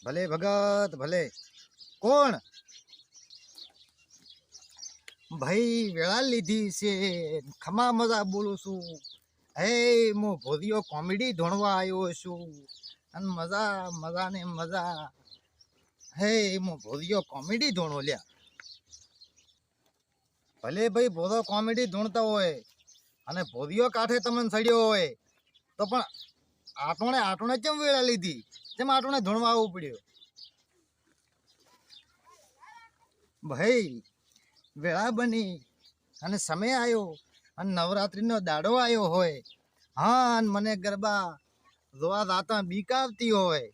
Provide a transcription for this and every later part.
ભલે ભગત ભલે. કોણ? ભાઈ વેળા લીધી છે. ખમા મજા બોલું છું. હે હું ભોદિયો કોમેડી ધોણવા આવ્યો છું. અને મજા મજા ને મજા. હે હું ભોદિયો કોમેડી ધોણો લ્યા. ભલે ભાઈ ભોદો કોમેડી ધૂણતા હોય અને ભોદિયો કાંઠે તમને સડ્યો હોય તો પણ આટોણે કેમ વેળા લીધી? જેમ આટોણે ધૂણવા આવવું પડ્યું? ભાઈ વેળા બની અને સમય આવ્યો અને નવરાત્રીનો દાડો આવ્યો હોય. હા, અને મને ગરબા જોવા જાતા બીક આવતી હોય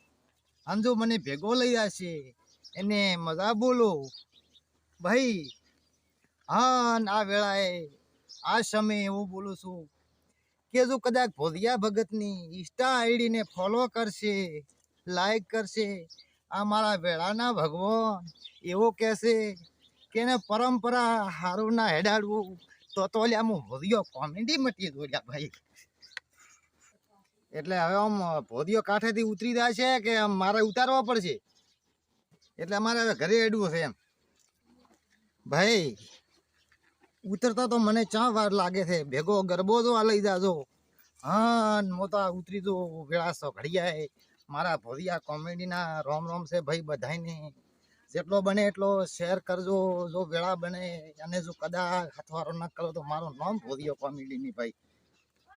અને જો મને ભેગો લઈ જશે એને મજા બોલો ભાઈ. હા, આ વેળાએ આ સમયે એવું બોલું છું કે જો કદાચ ભોદિયા ભગતની ઇન્સ્ટા આઈડીને ફોલો કરશે, લાઈક કરશે, આ મારા વેળાના ભગવાન એવો કહેશે કે એને પરંપરા હારું ના હેડાડવું તો લ્યા હું ભોદિયો કોમેડી મટી દો લ્યા ભાઈ. એટલે હવે આમ ભોદિયો કાંઠેથી ઉતરી જાય છે કે મારે ઉતારવા પડશે? એટલે અમારે હવે ઘરે હેડવું છે એમ ભાઈ. ઉતરતા તો મને ચા વાર લાગે છે. ભેગો ગરબો જો આ લઈ જાજો. હા, મોટા ઉતરી જો વેળા સો ઘડિયાએ. મારા ભોદિયા કોમેડીના રોમ રોમ છે ભાઈ બધાને. જેટલો બને એટલો શેર કરજો જો વેળા બને. અને જો કદાચ હાથવારો ના કરો તો મારું નામ ભોદિયો કોમેડીની ભાઈ.